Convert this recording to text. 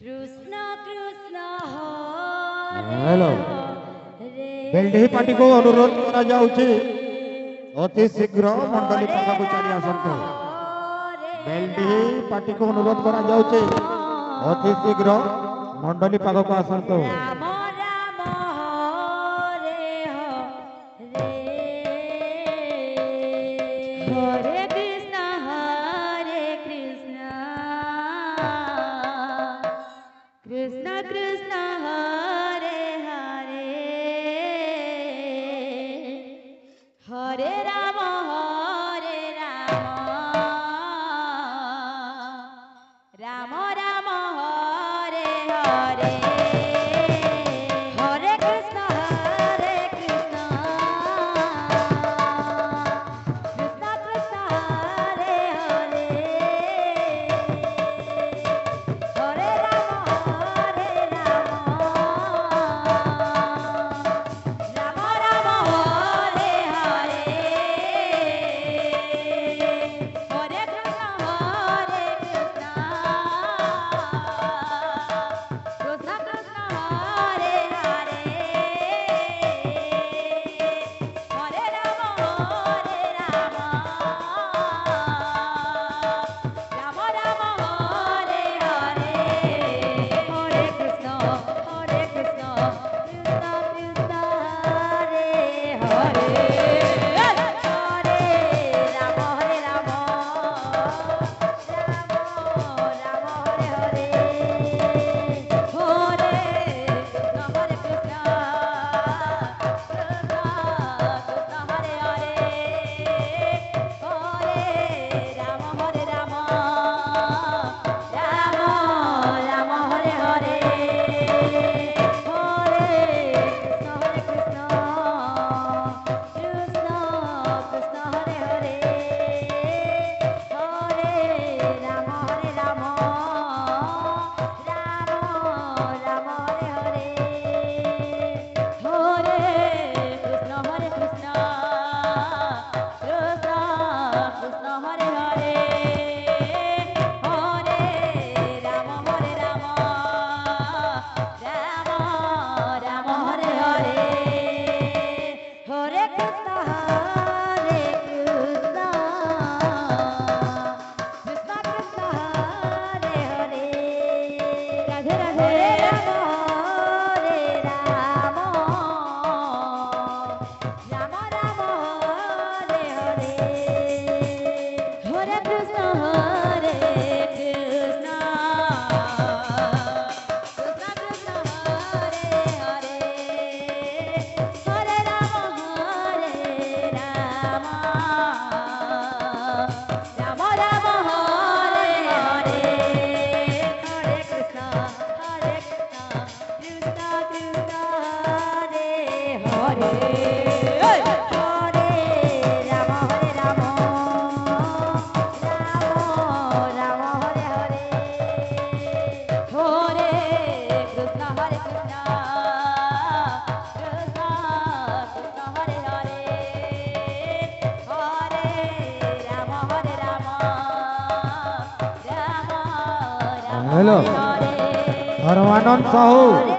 कृष्ण कृष्ण हरे hello हरे बेल्ढी party को अनुरोध करा जाउछि अति शीघ्र मंडली पाखक चली आसंतु। बेल्ढी पार्टी को अनुरोध करा जाउछि अति शीघ्र मंडली पाखक आसंतु। राम राम हरे हरे हरे कृष्ण कृष्ण कृष्ण हरे हरे हरे राम राम राम हरे हरे हरे कृष्ण कृष्ण कृष्ण हरे हरे हरे राम राम राम हरे हरे हरे कृष्ण कृष्ण कृष्ण हरे हरे हरे राम राम राम हरे हरे हरे कृष्ण कृष्ण कृष्ण हरे हरे हरे राम राम हरे हरे हरे कृष्ण कृष्ण कृष्ण हरे हरे हरे राम राम हरे हरे हरे कृष्ण कृष्ण कृष्ण हरे हरे हरे राम राम हरे हरे हरे कृष्ण कृष्ण कृष्ण हरे हरे हरे राम राम हरे हरे हरे कृष्ण कृष्ण कृष्ण हरे हरे राधे राधे राम राम राम हरे हरे हरे कृष्ण कृष्ण कृष्ण हरे हरे हरे राम राम राम हरे हरे हरे कृष्ण कृष्ण कृष्ण हरे हरे हरे राम राम हरे हरे हरे कृष्ण कृष्ण कृष्ण हरे हरे हरे राम राम हेलो हरे हरे परमानंद साहू।